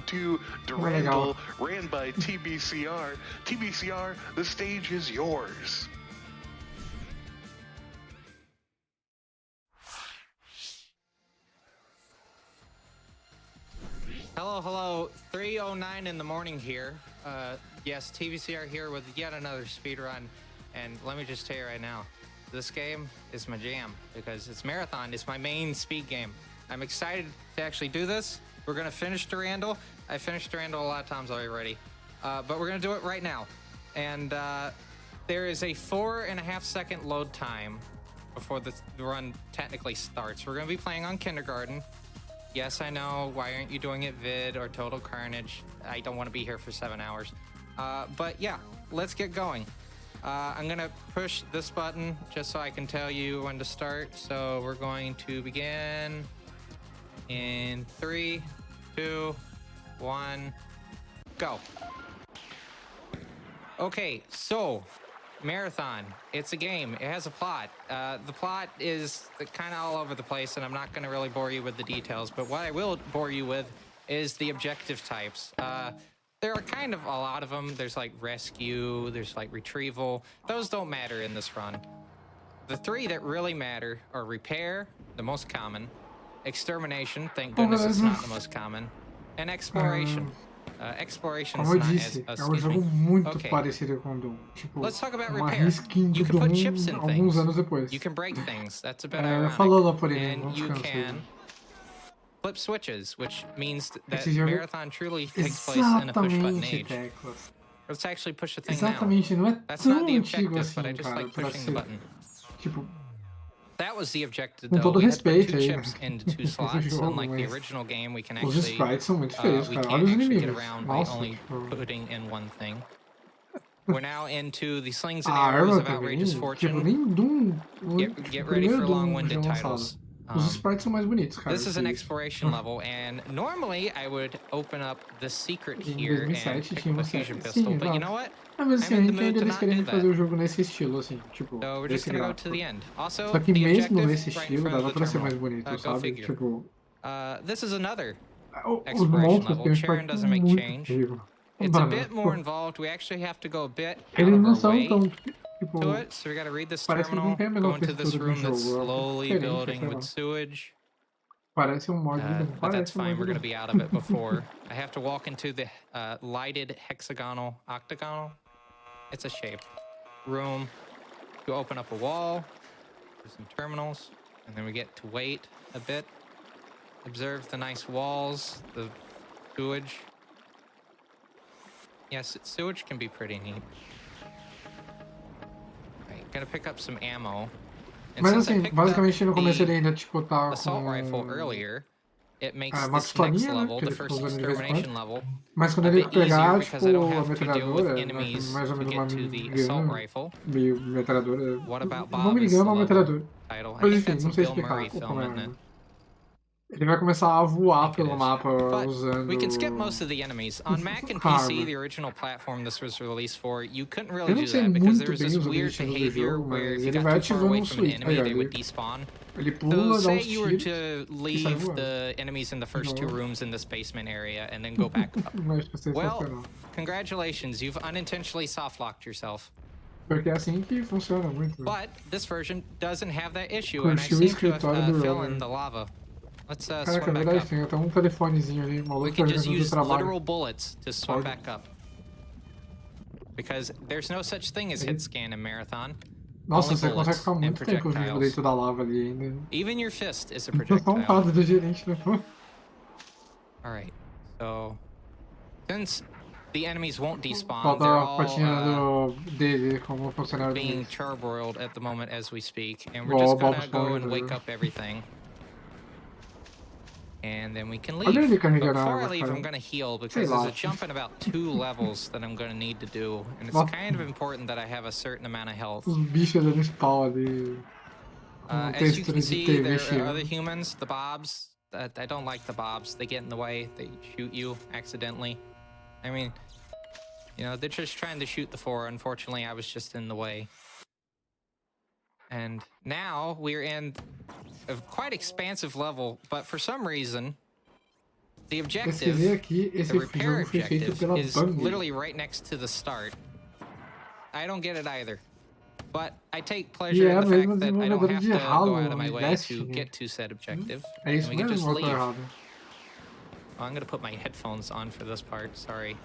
to Durandal, ran by TBCR. TBCR, the stage is yours. Hello, 3:09 in the morning here. Yes, TVCR here with yet another speedrun. And let me just tell you right now, this game is my jam because it's marathon. It's my main speed game. I'm excited to actually do this. We're gonna finish Durandal. I finished Durandal a lot of times already, but we're gonna do it right now. And there is a 4.5 second load time before the run technically starts. We're gonna be playing on kindergarten. Yes, I know. Why aren't you doing it vid or total carnage? I don't want to be here for 7 hours. But yeah, let's get going. I'm gonna push this button just so I can tell you when to start. So we're going to begin in 3, 2, 1, go. Okay, so marathon, it's a game. It has a plot. The plot is kind of all over the place, and I'm not going to really bore you with the details, but what I will bore you with is the objective types. There are kind of a lot of them. There's like rescue, there's like retrieval. Those don't matter in this run. The three that really matter are repair, the most common, extermination, thank goodness it's not the most common, and exploration. Exploration Como eu disse, é um jogo muito parecido com o Doom. Tipo, let's talk about uma repair. reskin do You can Doom put chips in alguns things. anos depois. You can break things. That's a bit ironic. Falou lá por ele, and you can flip switches, which means that marathon truly takes place in a push-button age. Teclas. Let's actually push the thing Exatamente, now. não é That's tão not the antigo objective, assim, but I just cara, like pushing the button. Tipo, that was the objective, com though. todo We had to put respeito 2 aí, chips into 2 slots, jogo, unlike the mas original game. We can os actually sprites são muito feios, we cara. can't Olha os actually get inimigos. around Nossa, by only tipo... putting in one thing. We're now into the slings A and arrows arma of outrageous também, fortune. tipo, nem Doom, Get ready for long-winded titles. Os sprites são mais bonitos, cara. This is an exploration level, and normally I would open up the secret here and pick up a fusion pistol, but you know what? Mas assim, a gente ainda eles querem that. fazer o jogo nesse estilo, assim, tipo, So we're just desse gonna go gráfico. to the end. Also, Só que the mesmo objective nesse right in estilo front dava of the pra ser terminal. mais bonito, Go sabe? figure. Tipo, this is another os exploration monstros level. têm um Charon aspecto doesn't make muito change. feio. It's a Mano, bit more involved. We actually have to go a bit out eles of não our são way tão, tipo, to it. So we gotta read this parece que eles não terminal, têm a go menor into this textura do room that's jogo. É slowly diferente, building sei with lá. sewage. Parece um mod de Doom. But that's Parece um fine. mod We're de going to Doom. be out of it before. I have to walk into the lighted hexagonal, octagonal. It's a shape. Room. You open up a wall. There's some terminals. And then we get to wait a bit. Observe the nice walls, the sewage. Yes, sewage can be pretty neat. Right, gotta pick up some ammo. And Mas since assim, I picked basicamente up no começo ele the ainda, tipo, tá assault com... rifle earlier, it makes uma this next pistolinha, né? level, Que the ele fica first usando de vez em extermination quando. level, Mas quando a ele bit easier pegar, because I don't tipo, a have to deal with metralhadora, enemies mais ou to menos uma get to the assault minigun, rifle. meio metralhadora. What about Não Bob is minigun, the é uma level metralhadora. title? I Mas think enfim, that's a não sei Bill explicar Murray film, como é. isn't it? Ele vai começar a voar Think it pelo is. mapa But usando... we can skip most of the enemies. On Mac and PC, the original platform this was released for, you couldn't really Eu não do sei that because muito there was bem this os weird objetivos do behavior jogo, where mas if you ele got vai too far ativando away um from an switch. enemy, Aí, ó, they would despawn. ele So pula, dá say uns you were tiros to e sai leave voando. the enemies in the first 2 rooms in this basement area and then go back up. Mas você Well, congratulations, you've unintentionally soft-locked yourself. Porque é assim que funciona muito. But this version doesn't have that issue, and I Curtiu o seem to escritório have do fell Runner. in the lava. Let's Caraca, swim é back verdade, up. tem até um telefonezinho ali, We maluco can just organizando o use trabalho. literal bullets to swim Pode. back up. Because there's no such thing as hit scan in Marathon. Nossa, Only você consegue bullets ficar and muito tempo vivo projectiles. dentro da lava ali ainda. Even your fist is a Tô projectile. pontado do gerente, né? Alright, so since the enemies won't despawn, Falta they're a patinha all dele como funcionário do being mês. charbroiled at the moment as we speak. And we're Igual just o Bob gonna go and Esponja, wake né? up everything. And then we can Olha leave. ele But carregando before I água, leave, cara. I'm gonna heal because Sei there's lá. a jump in about 2 levels that I'm gonna need to do. And it's Nossa. kind of important that I have a certain amount of health. Os bichos dando spawn ali. Com As you textura can de see, TV there are cheio. other humans, the bobs. I don't like the bobs. They get in the way. They shoot you accidentally. I mean, you know, they're just trying to shoot the 4. Unfortunately, I was just in the way. And now we're in a quite expansive level, but for some reason, The Pesquisei objective, aqui, esse the repair jogo foi feito objective, pela is Bang. literally right next to the start. I don't get it either. But I take pleasure E é in a the mesma fact that I don't desenvolvedora have de to go out Halo of my e way to Destiny. get to said objective. É And isso we can just mesmo ou eu tô leave. errado? I'm going to put my headphones on for this part, sorry.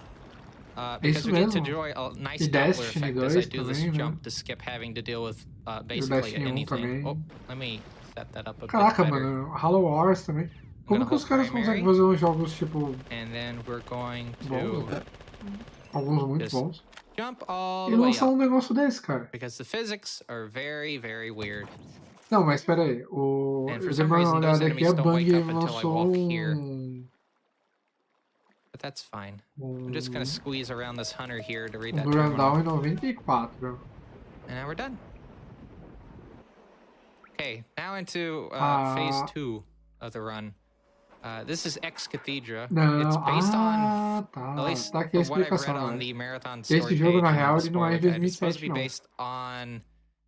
É Because isso we get to mesmo. enjoy a nice E Doppler Destiny effect as I 2 do this também, né? jump to skip having to deal with E o basically Destiny 1 anything. também. Oh, let me set that up a Caraca, bit better. mano, Halo Wars também. Como que os caras conseguem fazer uns jogos, tipo, And then we're going bons to até? Alguns muito just bons. jump all E the way lançar up. um negócio desse, cara. Because the physics are very, very weird. Não, mas espera aí. And Eu for dei some uma reason, those olhada aqui, a enemies don't Bang wake up until I lançou walk here. But that's fine. I'm just going to squeeze around this hunter here to read that Durandal terminal. em 94. And now we're done. Okay, now into phase 2 of the run. This is Ex Cathedra. Não, It's based on, tá. at least Tá aqui a from what I've read explicação, on né? the Marathon Esse story jogo, page na and real, the ele não é spoiler de guide, it's supposed to 2007, be não. based on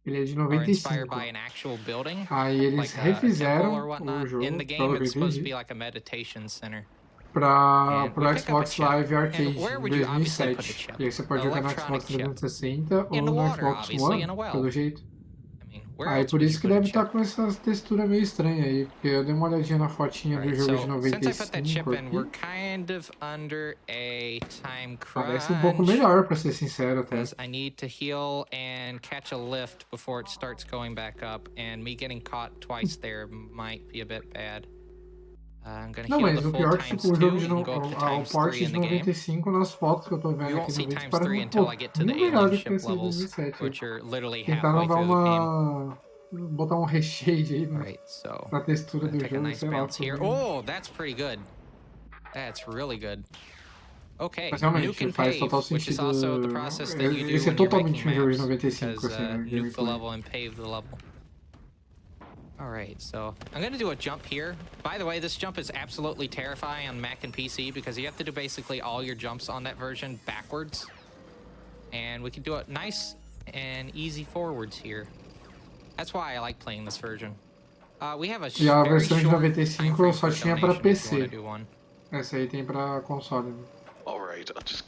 Ele é de or inspired 95. by an actual building, Aí eles like a temple refizeram or whatnot. o jogo, In the game, pelo que eu it's supposed to entendi, be like a meditation center. pro And we pick up a Xbox chip. Live Arcade And where em would you obviously put a 2007. chip? E aí você pode An jogar no electronic Xbox chip. 360 ou In the no water, Xbox obviously, One, in a well. pelo jeito. I mean, where Aí else por would isso you que put a deve estar chip? com essa textura meio estranha aí, porque eu dei uma olhadinha na fotinha do Alright, jogo de so since I put that chip 95 in, we're aqui. kind of under a time Parece um pouco crunch. melhor, pra ser sincero até. Because I need to heal and catch a lift before it starts going back up, and me getting caught twice there might be a bit bad. I'm gonna Não, heal mas the o full pior é que times tipo, o 2. jogo We de can go up to times 3 porte in de the game. 95 nas fotos que eu tô vendo You aqui won't no see vídeo times parece 3 um until I get to the pouquinho melhor alien do que ship esse de levels, 2007. which are literally Tentaram halfway dar through the game. uma... botar um reshade aí Alright, so na textura do take a jogo, nice sei lá. bounce here. Oh, that's pretty good. That's really good. Okay, Mas nuke realmente and faz pave, total which is sentido. also the process that you do Esse é when you're totalmente making um jogo de maps, 95, because assim, né? nuke the Gameplay. level and pave the level. Alright, so I'm going to do a jump here. By the way, this jump is absolutely terrifying on Mac and PC because you have to do basically all your jumps on that version backwards. And we can do it nice and easy forwards here. That's why I like playing this version. We have a E a very versão de short 95 time frame só for tinha pra donation if you want PC. to do one. Essa aí tem pra console. Né? All right, I'll just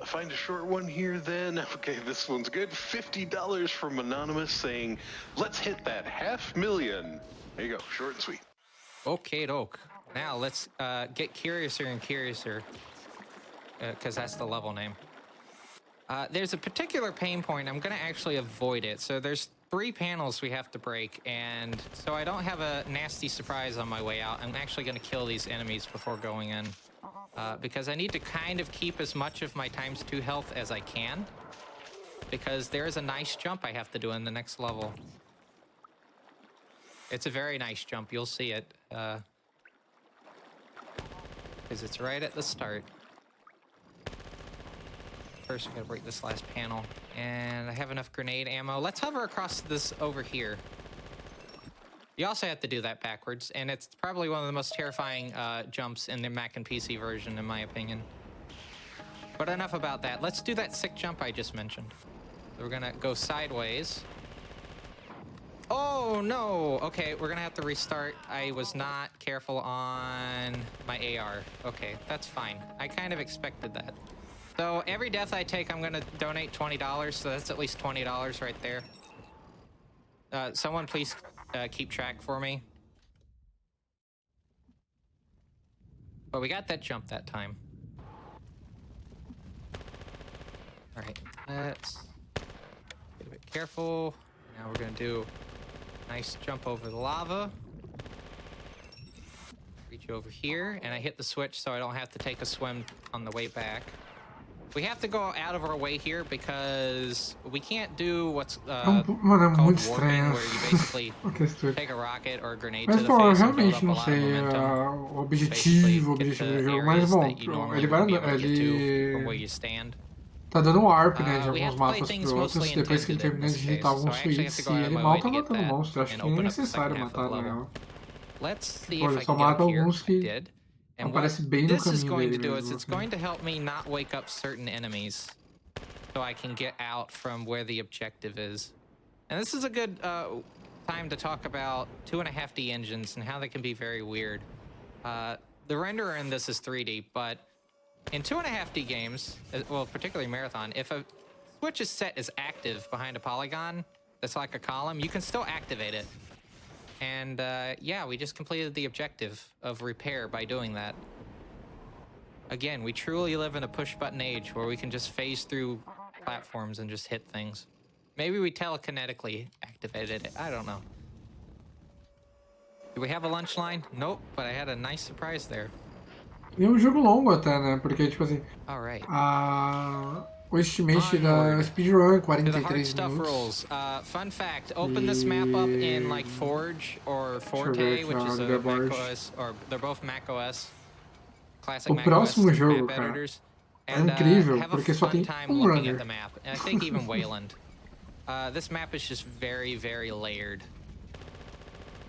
find a short one here then. Okay, this one's good. $50 from Anonymous saying, let's hit that 500,000. There you go, short and sweet. Okay, doke. Now let's get curiouser and curiouser, because that's the level name. There's a particular pain point. I'm going to actually avoid it. So there's 3 panels we have to break, and so I don't have a nasty surprise on my way out. I'm actually going to kill these enemies before going in, because I need to kind of keep as much of my ×2 health as I can, because there's a nice jump I have to do in the next level. It's a very nice jump. You'll see it, because it's right at the start. First, we gotta break this last panel. And I have enough grenade ammo. Let's hover across this over here. You also have to do that backwards, and it's probably one of the most terrifying jumps in the Mac and PC version, in my opinion. But enough about that. Let's do that sick jump I just mentioned. So we're gonna go sideways. Oh, no! Okay, we're gonna have to restart. I was not careful on my AR. Okay, that's fine. I kind of expected that. So every death I take, I'm going to donate $20, so that's at least $20 right there. Someone please keep track for me. But we got that jump that time. All right, let's get a bit careful. Now we're going to do a nice jump over the lava. Reach over here, and I hit the switch so I don't have to take a swim on the way back. We have to go out of our way here because we can't do what's called warping, where you basically take a rocket or a grenade to the face and build up a lot of momentum. O objetivo do jogo, mas bom, ele vai from where you stand. Tá dando um warp, né, de alguns mapas pro outros, depois que ele termina de digitar alguns tweets, e ele mal tá matando monstros, acho que nem é necessário matar, na real. Tipo, ele só mata alguns que aparece bem no caminho dele mesmo. It's going to help me not wake up certain enemies, so I can get out from where the objective is. And this is a good time to talk about 2.5D engines and how they can be very weird. the renderer in this is 3D, but in 2.5D games, well, particularly Marathon, if a switch is set as active behind a polygon that's like a column, you can still activate it. And yeah, we just completed the objective of repair by doing that. Again, we truly live in a push-button age where we can just phase through platforms and just hit things. Maybe we telekinetically activated it. I don't know. Do we have a lunch line? Nope, but I had a nice surprise there. E é um jogo longo até, né? Porque, tipo assim, Alright. O estimate da speedrun é 43 minutos. Fun fact, open this map up in like Forge or Forte, which is a Mac OS, or they're both Mac OS. Classic o Mac próximo OS jogo, map cara, editors. é incrível, porque só tem runner. At the map. And I think even Wayland. This map is just very, very layered.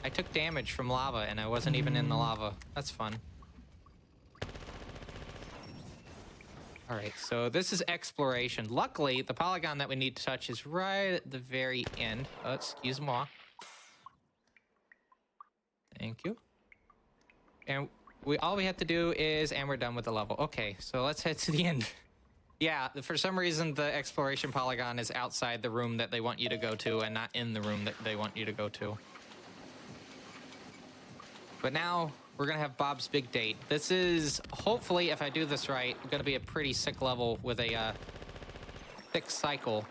I took damage from lava and I wasn't even in the lava. That's fun. Alright, so this is exploration. Luckily, the polygon that we need to touch is right at the very end. Oh, excuse moi. Thank you. And all we have to do is, and we're done with the level. Okay, so let's head to the end. Yeah, for some reason, the exploration polygon is outside the room that they want you to go to and not in the room that they want you to go to. But now, we're going to have Bob's big date. This is, hopefully, if I do this right, going to be a pretty sick level with a thick cycle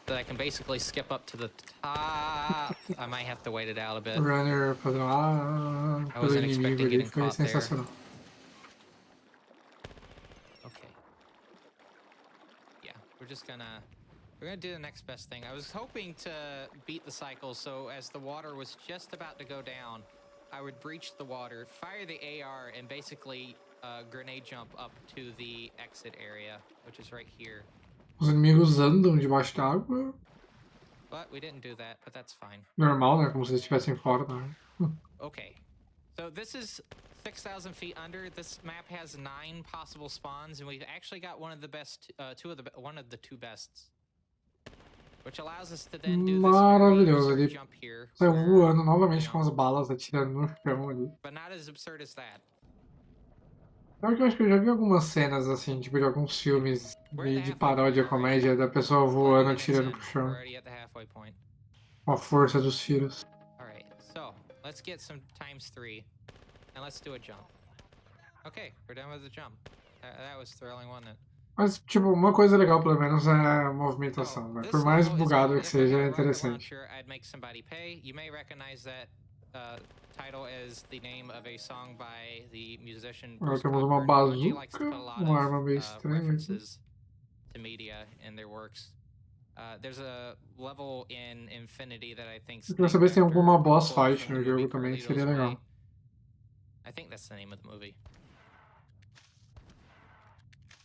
that I can basically skip up to the top. I might have to wait it out a bit. Runner I wasn't expecting getting caught there. Okay. Yeah, we're gonna do the next best thing. I was hoping to beat the cycle, so as the water was just about to go down, I would breach the water, fire the AR, and basically grenade jump up to the exit area, which is right here. Os inimigos andam debaixo d'água. But we didn't do that, but that's fine. Normal, né? Como se eles estivessem fora, né? Okay. So this is 6,000 feet under. This map has 9 possible spawns, and we've actually got one of the best, one of the 2 bests. Which allows us to then do Maravilhoso, this ele jump here. Sai voando novamente com as balas atirando no chão ali. But not as absurd as that. Eu acho que eu já vi algumas cenas assim, tipo de alguns filmes de paródia, comédia, da pessoa voando atirando pro chão. Com a força dos tiros. Alright, so let's get some ×3 and let's do a jump. Okay, we're done with the jump. That was thrilling, wasn't it? Mas, tipo, uma coisa legal, pelo menos, é a movimentação, né? Por mais bugado que seja, é interessante. Agora temos uma bazuca, uma arma meio estranha aqui. Eu queria saber se tem alguma boss fight no jogo também, seria legal. I think that's the name of the movie.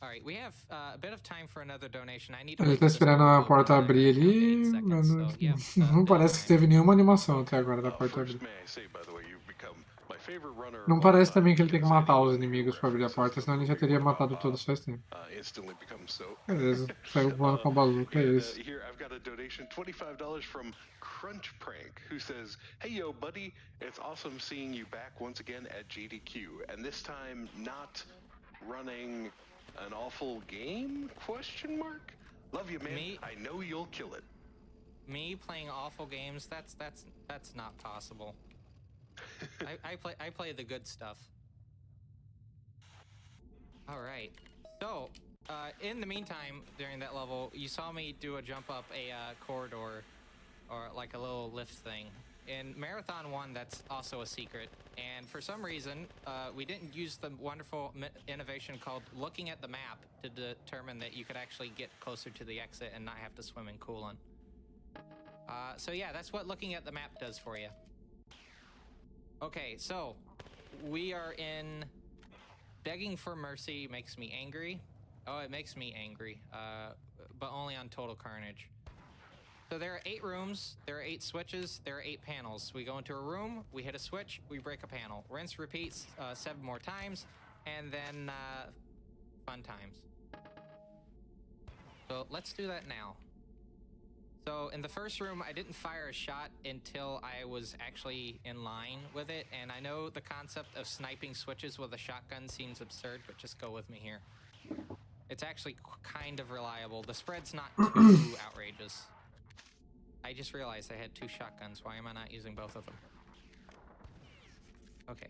Alright, we have a bit of time for another donation. I need to Ele tá esperando a porta abrir ali, mas não parece que teve nenhuma animação até agora da porta abrir. Não parece também que ele tem que matar os inimigos para abrir a porta, senão ele já teria matado todos faz tempo. Beleza, saiu voando com a bazuca, é isso. Crunch Prank, who says, "Hey yo, buddy, it's awesome seeing you back once again at GDQ, and this time not running an awful game? Question mark. Love you, man. I know you'll kill it." Me playing awful games? That's not possible. I play the good stuff. All right. So, in the meantime, during that level, you saw me do a jump up a corridor, or like a little lift thing. In Marathon 1, that's also a secret. And for some reason, we didn't use the wonderful innovation called looking at the map to determine that you could actually get closer to the exit and not have to swim in coolant. So yeah, that's what looking at the map does for you. Okay, so we are in Begging for Mercy makes me angry. Oh, it makes me angry, but only on Total Carnage. So there are 8 rooms, there are 8 switches, there are 8 panels. We go into a room, we hit a switch, we break a panel. Rinse, repeats 7 more times, and then fun times. So let's do that now. So in the first room, I didn't fire a shot until I was actually in line with it. And I know the concept of sniping switches with a shotgun seems absurd, but just go with me here. It's actually kind of reliable. The spread's not too outrageous. I just realized I had 2 shotguns. Why am I not using both of them? Okay.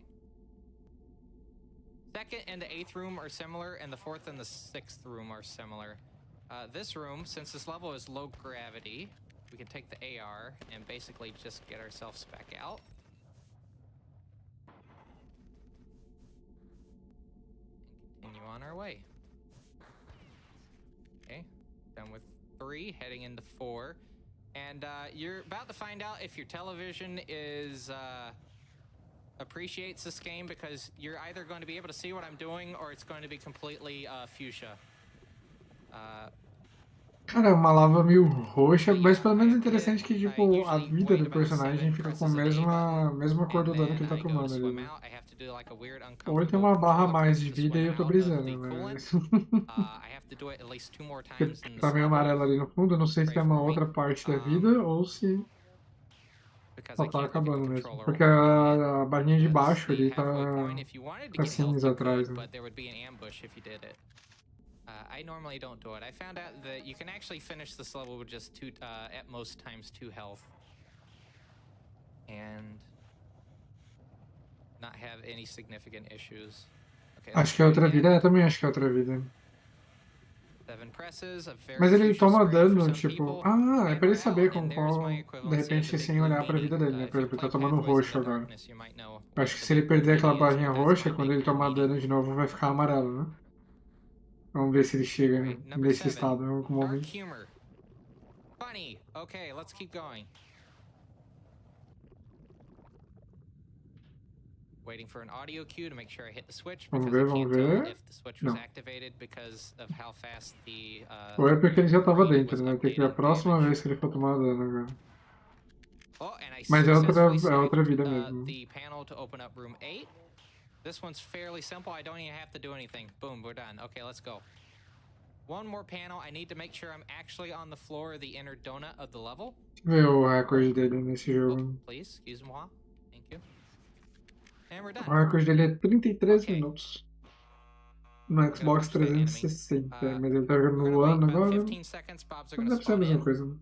2nd and the 8th room are similar, and the 4th and the 6th room are similar. This room, since this level is low gravity, we can take the AR and basically just get ourselves back out. And continue on our way. Okay, done with 3, heading into 4. And you're about to find out if your television is appreciates this game, because you're either going to be able to see what I'm doing or it's going to be completely fuchsia. Cara, é uma lava meio roxa, mas pelo menos é interessante que, tipo, a vida do personagem fica com a mesma cor do dano que ele tá tomando ali, né? Ou ele tem uma barra a mais de vida e eu tô brisando, mas... Tá meio amarelo ali no fundo, eu não sei se tem uma outra parte da vida ou se só tá acabando mesmo. Porque a barrinha de baixo ali tá cinza atrás, né? I normally don't do it. I found out that you can actually finish this level with just 2, at most times 2 health. And not have any significant issues. Okay, acho que é outra vida, também acho que é outra vida. Mas ele toma dano, tipo... Ah, é pra ele saber com qual... De repente, sem olhar pra vida dele, né? Por exemplo, ele tá tomando roxo agora. Eu acho que se ele perder aquela barrinha roxa, quando ele tomar dano de novo, vai ficar amarelo, né? Vamos ver se ele chega nesse estado em algum momento. Funny. Okay, let's keep going. Waiting for an audio cue to make sure I hit the switch, because I can't tell if the switch was activated because of how fast the ou é porque ele já tava dentro, né? Tem que ver a próxima vez que ele for tomar dano agora. Mas é outra vida mesmo. The panel to open up room 8. This one's fairly simple. I don't even have to do anything. Boom, we're done. Okay, let's go. One more panel. I need to make sure I'm actually on the floor of the inner donut of the level. Ver o recorde dele nesse jogo. Please, excuse-moi. Thank you. And we're done. O recorde dele é 33 minutos. No Xbox 360, mas ele tá jogando no One agora. Deve ser a mesma coisa, né?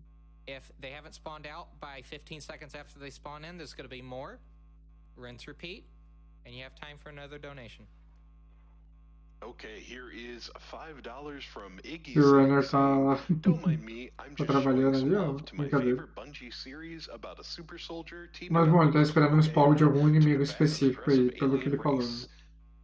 If they haven't spawned out by 15 seconds after they spawn in, there's going to be more. Rinse, repeat. And you have time for another donation. Okay, here is $5 from Iggy. O runner tá... Don't mind me, I'm just trabalhando ali, ó. to my favorite Bungie series about a super soldier teaming mas bom, ele tá esperando um spawn de algum inimigo específico aí, pelo que ele falou.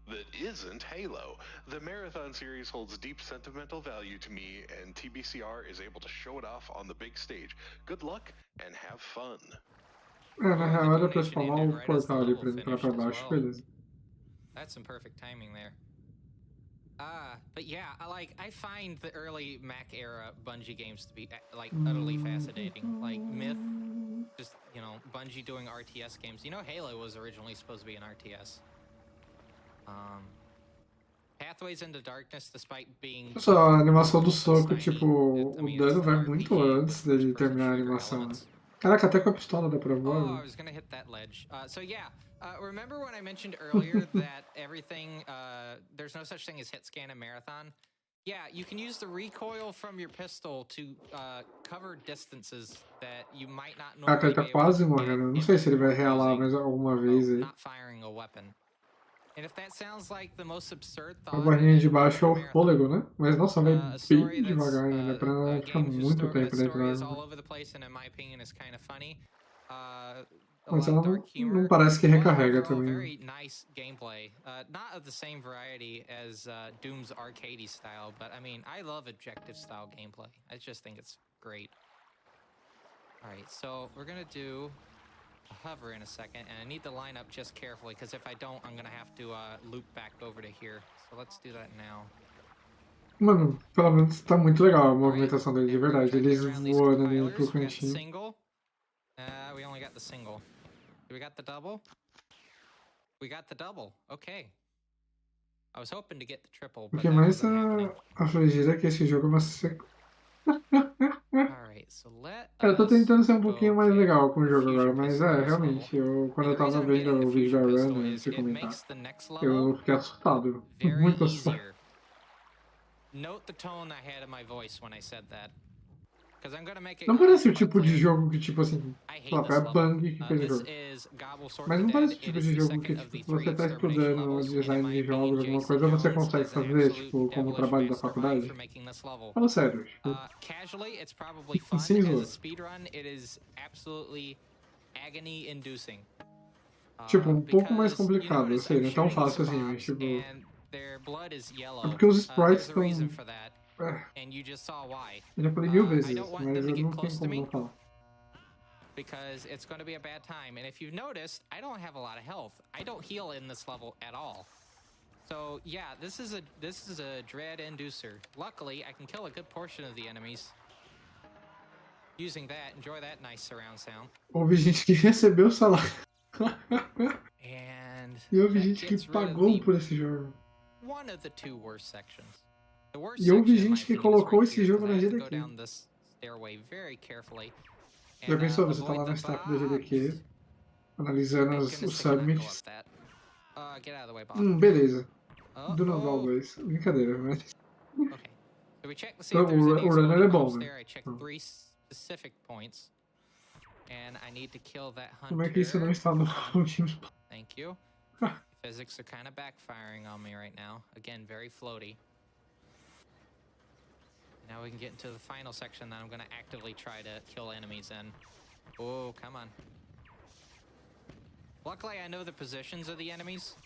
That isn't Halo. The Marathon series holds deep sentimental value to me, and TBCR is able to show it off on the big stage. Good luck and have fun. Na real era pra spawnar o portal ali pra entrar pra baixo, beleza. That's some perfect timing there. But yeah, I find the early Mac era Bungie games to be utterly fascinating. Like Myth, just, you know, Bungie doing RTS games. You know, Halo was originally supposed to be an RTS. Pathways into Darkness, despite being... Só a animação do soco, tipo, o dano vai muito antes dele terminar a animação. Caraca, até com a pistola dá pra voar. Oh, I was gonna hit that ledge. So yeah, remember when I mentioned earlier that everything, there's no such thing as hit scan in Marathon? Yeah, you can use the recoil from your pistol to cover distances that you might not normally be able to. Ele tá quase morrendo. Não sei se ele vai realar mais alguma vez aí. Not firing a weapon. And if that sounds like the most absurd thought, a barrinha de baixo é o fôlego, né? Mas nossa, vai bem devagar, né? Pra não ficar muito tempo dentro da água. Mas ela não parece que recarrega também. Very nice gameplay. Not of the same variety as Doom's arcadey style, but I mean, I love objective style gameplay. I just think it's great. All right, so we're gonna do a hover in a second, and I need to line up just carefully, because if I don't, I'm gonna have to loop back over to here. So let's do that now. Mano, pelo menos tá muito legal a movimentação dele, de verdade. Eles voando ali pro cantinho. We only got the single. We got the double? We got the double. Okay. I was hoping to get the triple, but o que mais afligir é que esse jogo é uma sequência. Alright, Cara, eu tô tentando ser um pouquinho mais legal com o jogo agora, mas realmente, quando eu tava vendo o vídeo da Run antes de comentar, eu fiquei assustado, muito assustado. Não parece o tipo de jogo que, tipo assim, sei lá, foi a Bang que fez o jogo. Mas não parece o tipo de jogo que, tipo, se você tá estudando design de jogos, alguma coisa, você consegue fazer, tipo, como trabalho da faculdade? Fala sério, tipo, sem zoa. Tipo, um pouco mais complicado, eu sei, não é tão fácil assim, mas, tipo... É porque os sprites estão... Eu já falei 1000 vezes isso, mas eu não tenho como não falar. Because it's going to be a bad time. And if you've noticed, I don't have a lot of health. I don't heal in this level at all. So yeah, this is a dread inducer. Luckily, I can kill a good portion of the enemies using that. Enjoy that nice surround sound. Houve gente que recebeu o salário. E houve gente que pagou por esse jogo. One of the two worst sections. E houve gente que colocou esse jogo na AGDQ. Já pensou, você tá lá no staff da AGDQ, analisando os summits. Beleza. Durandal 2. Brincadeira, mas... O runner é bom, né? Como é que isso não está no último? Thank you. Physics are kind of backfiring on me right now. Again, very floaty. Now we can get into the final section that I'm going to actively try to kill enemies in. Oh, come on. Luckily, I know the positions of the enemies.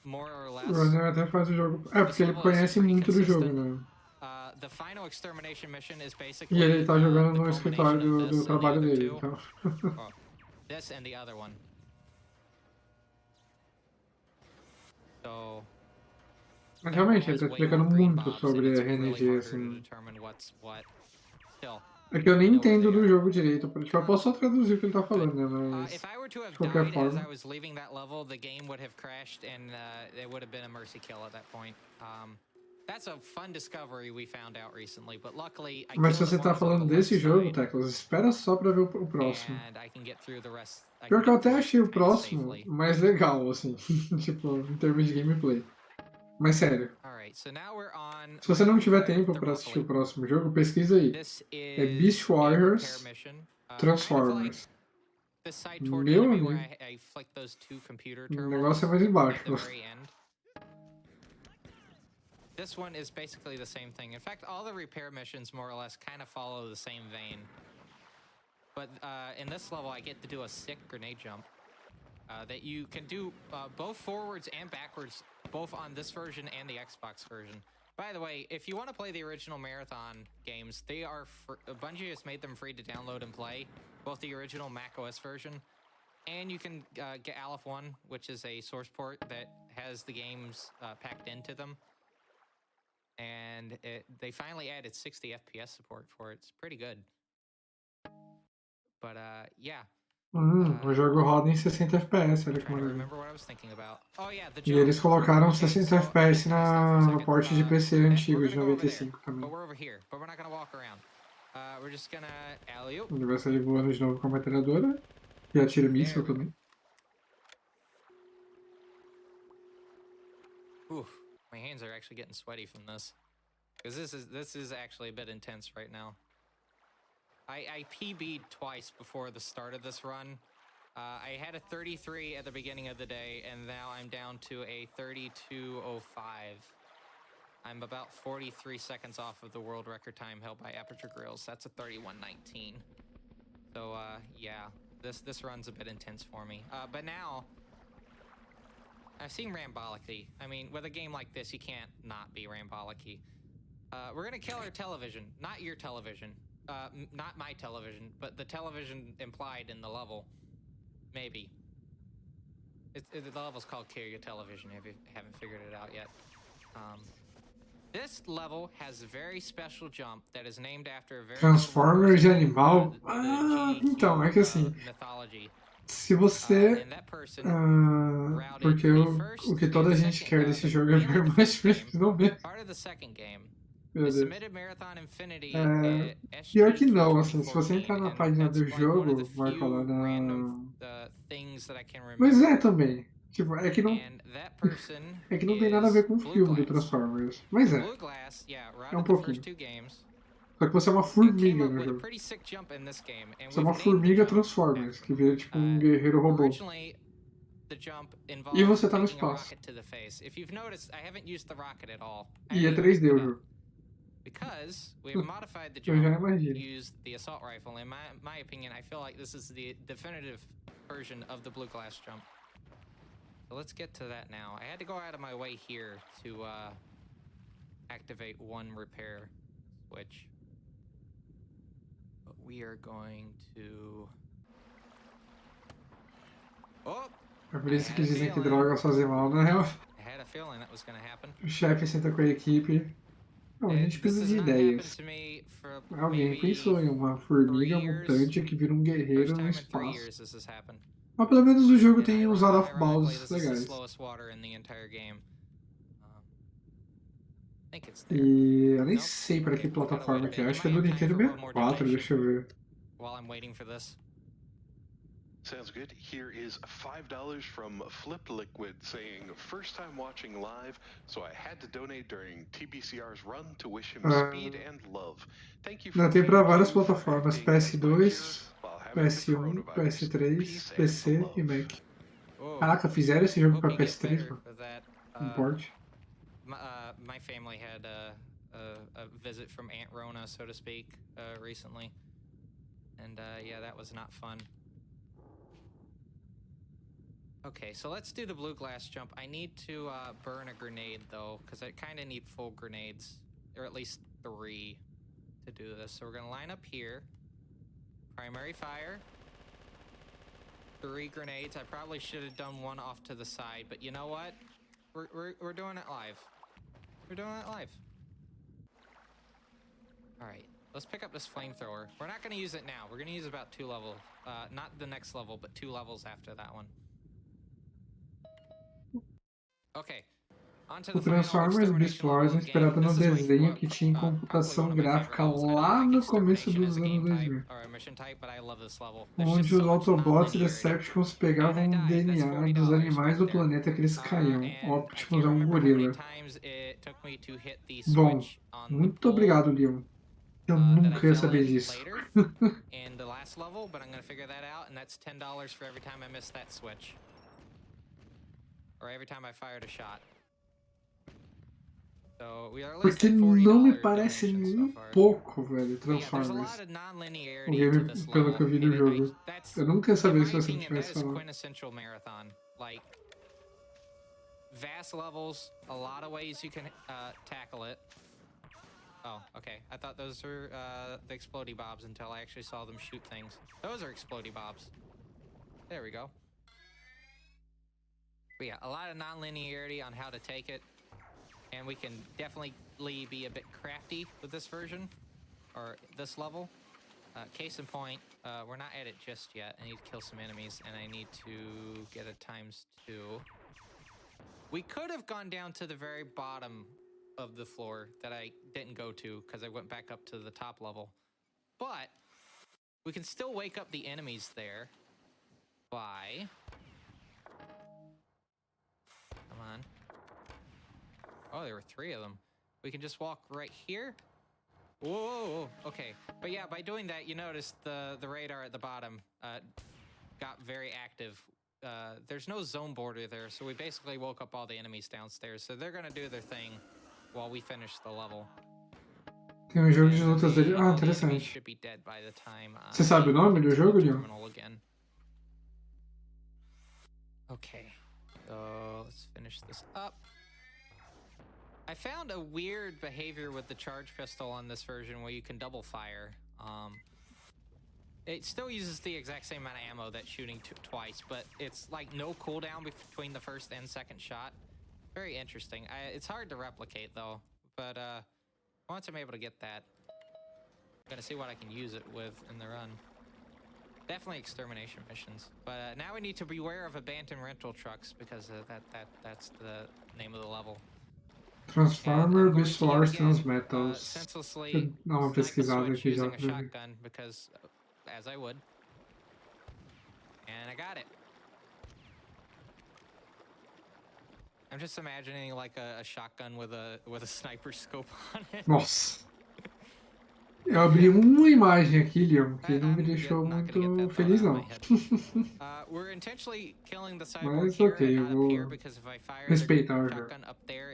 More or less. O runner até faz o jogo... porque ele conhece muito do jogo, né? The final extermination mission is basically, e ele tá jogando no escritório do trabalho dele, então... This and the other one. So... Mas realmente, ele tá explicando muito sobre a RNG, assim... É que eu nem entendo do jogo direito, tipo, eu posso só traduzir o que ele tá falando, né, mas... De qualquer forma... Mas se você tá falando desse jogo, Teclas, espera só pra ver o próximo. Pior que eu até achei o próximo mais legal, assim, tipo, em termos de gameplay. Mas sério, se você não tiver tempo pra assistir o próximo jogo, pesquisa aí. É Beast Warriors Transformers. Meu amigo, o negócio é mais embaixo. This one is basically the same thing. In fact, all the repair missions more or less kind of follow the same vein. But in this level, I get to do a sick grenade jump that you can do both forwards and backwards, both on this version and the Xbox version. By the way, if you want to play the original Marathon games, they are Bungie has made them free to download and play, both the original macOS version, and you can get Aleph 1, which is a source port that has the games packed into them. And they finally added 60 FPS support for it. It's pretty good. But yeah. O jogo roda em 60 FPS, olha que maravilha. E eles colocaram 60 FPS no porte de PC antigo de 95 também. Ele vai sair voando de novo com a metralhadora e atira míssil também. My hands are actually getting sweaty from this, because this is actually a bit intense right now. I PB'd twice before the start of this run. I had a 33 at the beginning of the day, and now I'm down to a 32:05. I'm about 43 seconds off of the world record time held by Aperture Grills. That's a 31:19. So yeah, this run's a bit intense for me. But now, I've seen Rambolic-y. I mean, with a game like this, you can't not be Rambolic-y. We're gonna kill our television, not your television. Not my television, but the television implied in the level. Maybe. The level's called Kill Your Television, if you haven't figured it out yet. This level has a very special jump that is named after a very... Transformers de animal? Então, é que assim... Se você... porque o que toda gente quer desse jogo é ver mais vezes, não mesmo. Meu Deus. Pior que não, assim, se você entrar na página do jogo, vai falar na... Mas é também. Tipo, é que não tem nada a ver com o filme do Transformers. Mas é. É um pouquinho. Só que você é uma formiga no jogo. Você é uma formiga Transformers, que vira tipo um guerreiro robô. E você tá no espaço. E é 3D o jogo. Because we've modified the Eu já jump to imagino. use the assault rifle. In my opinion, I feel like this is the definitive version of the blue glass jump. So let's get to that now. I had to go out of my way here to activate one repair switch. But we are going to... Oh! É por isso que dizem que drogas fazem mal, na real. I had a feeling that was going to happen. O chefe senta com a equipe. Não, a gente precisa de ideias. Alguém pensou em uma formiga mutante que vira um guerreiro no espaço. Mas pelo menos o jogo tem uns out-of-bounds legais. E eu nem sei para que plataforma que é. Acho que é do Nintendo 64, deixa eu ver. Sounds good. Here is $5 from Flip Liquid saying, first time watching live, so I had to donate during TBCR's run to wish him speed and love. Thank you for tem para várias plataformas, PS2, PS1, PS3, PC e Mac. Caraca, fizeram esse jogo para PS3, mano? Um port. My family had a visit from Aunt Rona, so to speak, recently. And yeah, that was not fun. Okay, so let's do the blue glass jump. I need to burn a grenade, though, because I kind of need full grenades, or at least 3 to do this. So we're going to line up here. Primary fire. 3 grenades. I probably should have done 1 off to the side, but you know what? We're doing it live. We're doing it live. All right, let's pick up this flamethrower. We're not going to use it now. We're going to use about 2 levels. Not the next level, but 2 levels after that one. O Transformers Beast Wars é inspirado no desenho que tinha em computação gráfica lá no começo dos anos 2000, onde os Autobots e Decepticons pegavam o DNA dos animais do planeta que eles caíam. Optimus é um gorila. Bom, muito obrigado, Leon. Eu nunca ia saber disso. Porque não me parece nem um pouco, velho, Transformers. O game, pelo que eu vi do jogo. Eu nunca ia saber se você não tivesse falado. Vast levels, a lot of ways you can tackle it. Oh, okay. I thought those were the explodey bobs until I actually saw them shoot things. Those are explodey bobs. There we go. But yeah, a lot of non-linearity on how to take it. And we can definitely be a bit crafty with this version, or this level. Case in point, we're not at it just yet. I need to kill some enemies, and I need to get a ×2. We could have gone down to the very bottom of the floor that I didn't go to because I went back up to the top level. But we can still wake up the enemies there by... Come on. Oh, there were 3 of them. We can just walk right here. Whoa, okay. But yeah, by doing that, you notice the radar at the bottom got very active. There's no zone border there, so we basically woke up all the enemies downstairs. So they're gonna do their thing while we finish the level. Tem jogo de lutas dele. Ah, interessante. Você sabe o nome do jogo, Leon? Okay, so let's finish this up. I found a weird behavior with the charge pistol on this version where you can double fire. It still uses the exact same amount of ammo that's shooting twice, but it's like no cooldown between the first and second shot. Very interesting. It's hard to replicate though, but once I'm able to get that, I'm gonna see what I can use it with in the run. Definitely extermination missions, but now we need to beware of abandoned rental trucks because that's the name of the level. Transformer, Beast Wars, Transmetals. Deixa eu dar uma pesquisada aqui já pra ver. As I would. And I got it. I'm just imagining like a shotgun with a sniper scope on it. Nossa. Eu abri uma imagem aqui, Leon, que não me deixou muito feliz, não. Mas ok, eu vou respeitar o jogo.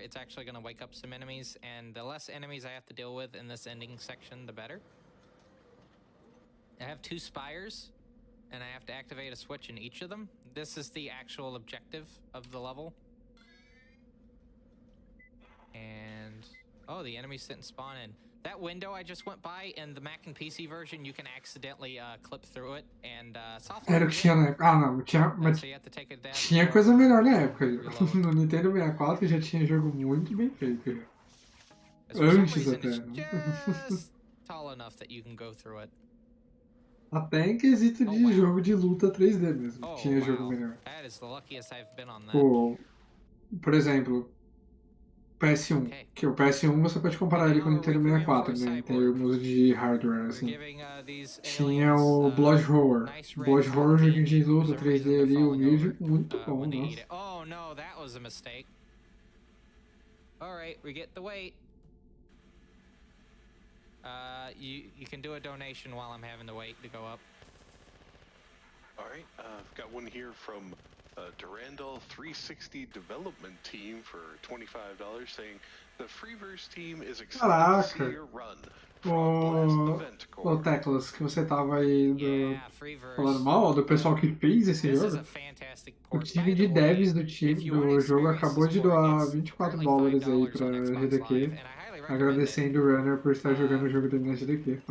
It's actually going to wake up some enemies, and the less enemies I have to deal with in this ending section, the better. I have 2 spires, and I have to activate a switch in each of them. This is the actual objective of the level. And oh, the enemies didn't spawn in. That window I just went by in the Mac and PC version, you can accidentally clip through it and soft. Era o que tinha na época. Ah, não, tinha coisa melhor na época. No Nintendo 64 já tinha jogo muito bem feito. Antes até, né? Tall enough that you can go through it. Até em quesito de jogo de luta 3D mesmo. Tinha jogo melhor. Por exemplo, PS1. Que o PS1 você pode comparar ele com o Nintendo 64, né? Em termos de hardware, assim. Tinha o Blood Horror. Blood Horror, joguinho de luta 3D ali, o vídeo, muito bom, nossa. Oh no, that was a mistake. Alright, we get the weight. You can do a donation while I'm having to wait to go up. Alright, I've got one here from Durandal 360 development team for $25 saying the Freeverse team is excited to see your run. Ô Teclas, que você tava aí falando mal do pessoal que fez esse jogo. O time de devs do jogo acabou de doar $24 aí pra AGDQ, agradecendo o Runner por estar jogando o jogo da AGDQ.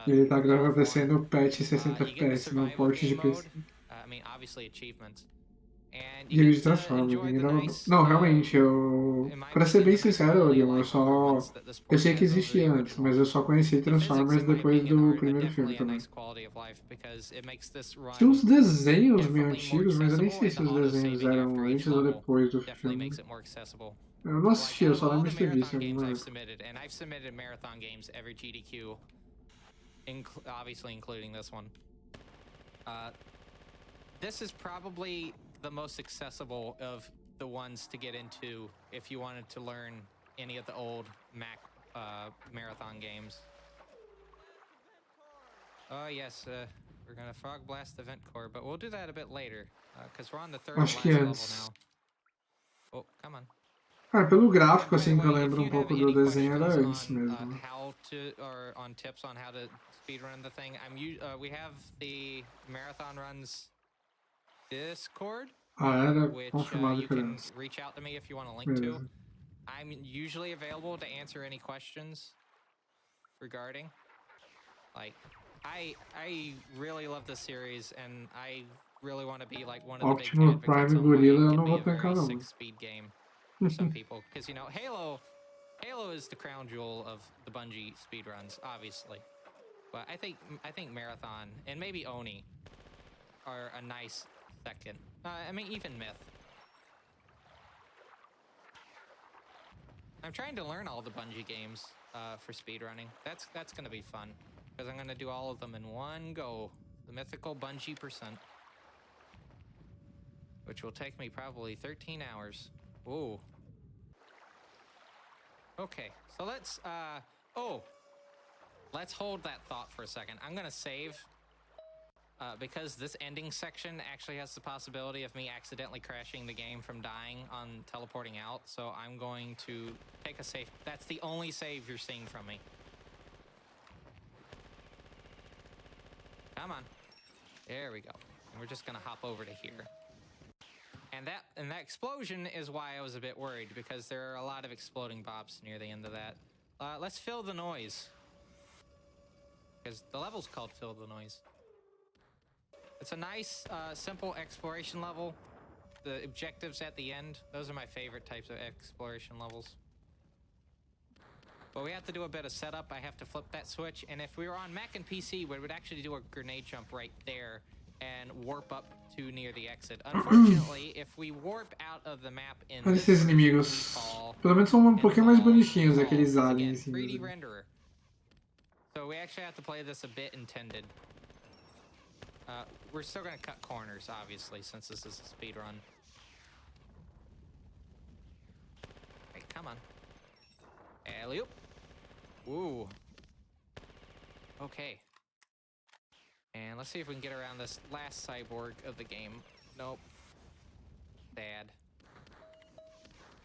Ele tá agradecendo o patch 60 FPS no port de PC. E ele transforma. Não, realmente, pra ser bem sincero, Leon, eu sei que existia antes, mas eu só conheci Transformers depois do primeiro filme também. Tinha uns desenhos meio antigos, mas eu nem sei se os desenhos eram antes ou depois do filme. Eu não assisti, eu só lembro de ter visto em algum momento. I've submitted marathon games every GDQ, obviously including this one. This is probably the most accessible of the ones to get into if you wanted to learn any of the old Mac marathon games. Oh yes, we're gonna frog blast the vent core, but we'll do that a bit later, because we're on the third last level now. Oh, come on. Ah, pelo gráfico, assim, que eu lembro um pouco do desenho, era antes mesmo. On tips on how to speedrun the thing, we have the Marathon Runs Discord, era which confirmado you can reach out to me if you want a link to. I'm usually available to answer any questions regarding. Like, I really love this series, and I really want to be like one of the big advocates Prime Gorilla, eu não vou be a tancar, very não. sick speed game for some people, because you know Halo is the crown jewel of the Bungie speedruns, obviously, but I think Marathon and maybe Oni are a nice second. I mean, even Myth. I'm trying to learn all the Bungie games for speedrunning. That's gonna be fun, because I'm gonna do all of them in one go. The mythical Bungie %, which will take me probably 13 hours. Ooh. Okay, so let's hold that thought for a second. I'm gonna save, because this ending section actually has the possibility of me accidentally crashing the game from dying on teleporting out, so I'm going to take a save. That's the only save you're seeing from me. Come on. There we go. And we're just gonna hop over to here. And that explosion is why I was a bit worried, because there are a lot of exploding bobs near the end of that. Let's fill the noise, because the level's called Fill the Noise. It's a nice, simple exploration level. The objectives at the end, those are my favorite types of exploration levels. But we have to do a bit of setup. I have to flip that switch, and if we were on Mac and PC, we would actually do a grenade jump right there, and warp up to near the exit. Unfortunately, if we warp out of the map in Olha esses inimigos. Pelo menos são pouquinho mais bonitinhos, aqueles aliens. 3D renderer. So we actually have to play this a bit intended. We're still going to cut corners, obviously, since this is a speed run. Hey, come on. Alley-oop. Ooh. Okay. And let's see if we can get around this last cyborg of the game. Nope. Bad.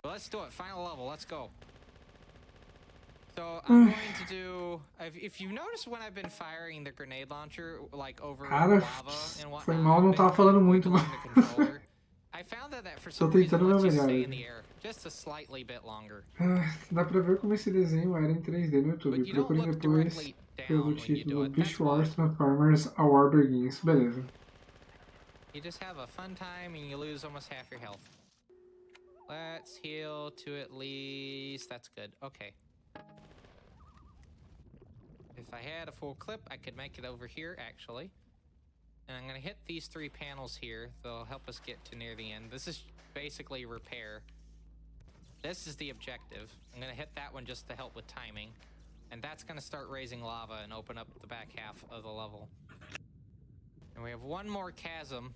Well, let's do it. Final level. Let's go. So I'm going to do. If you notice when I've been firing the grenade launcher, like over lava and whatnot, foi mal, não tava falando muito, mas I found that for some reason lets you stay in the air just a slightly bit longer. Dá pra ver como esse desenho era em 3D no YouTube. Procurem depois pelo título Beast Wars Transformers A War Begins. Beleza. You just have a fun time and you lose almost half your health. Let's heal to at least. That's good. Okay. If I had a full clip, I could make it over here, actually. And I'm going to hit these 3 panels here. They'll help us get to near the end. This is basically repair. This is the objective. I'm going to hit that one just to help with timing. And that's going to start raising lava and open up the back half of the level. And we have one more chasm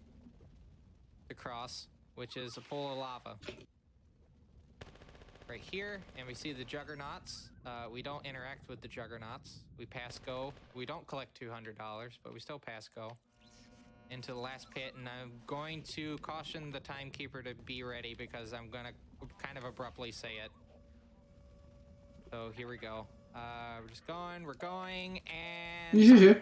to cross, which is a pool of lava. Right here, and we see the juggernauts. We don't interact with the juggernauts. We pass go. We don't collect $200, but we still pass go into the last pit, and I'm going to caution the timekeeper to be ready because I'm gonna kind of abruptly say it. So here we go. We're just going, and GG.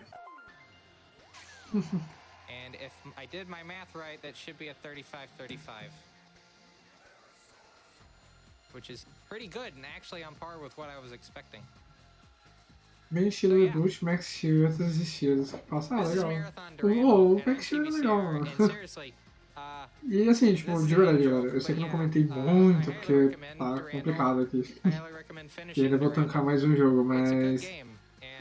and if I did my math right, that should be a 35-35. Which is pretty good and actually on par with what I was expecting. Bem estilo reboot, Max Steel e outros estilos. Passa legal. O Max Steel é legal, mano. E assim, tipo, de verdade, galera, eu sei que não comentei muito, porque tá complicado aqui. E ainda vou tancar mais um jogo, mas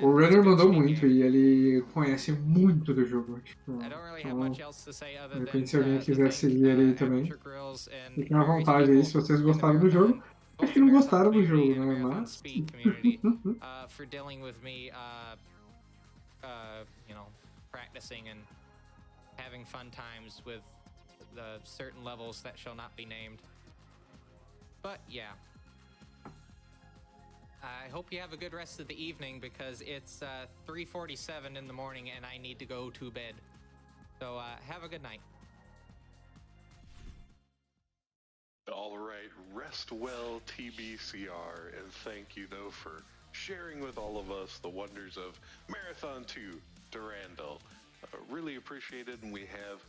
o Runner mandou muito e ele conhece muito do jogo. Tipo, então, de repente, se alguém quiser seguir ele também, fiquem à vontade aí se vocês gostaram do jogo. Acho que não gostaram do jogo, né? Mas. For dealing with me, you know, practicing and having fun times with the certain levels that shall not be named. But yeah. I hope you have a good rest of the evening because it's 3:47 in the morning and I need to go to bed. So have a good night. All right, rest well, TBCR, and thank you, though, for sharing with all of us the wonders of Marathon 2 Durandal. Really appreciate it, and we have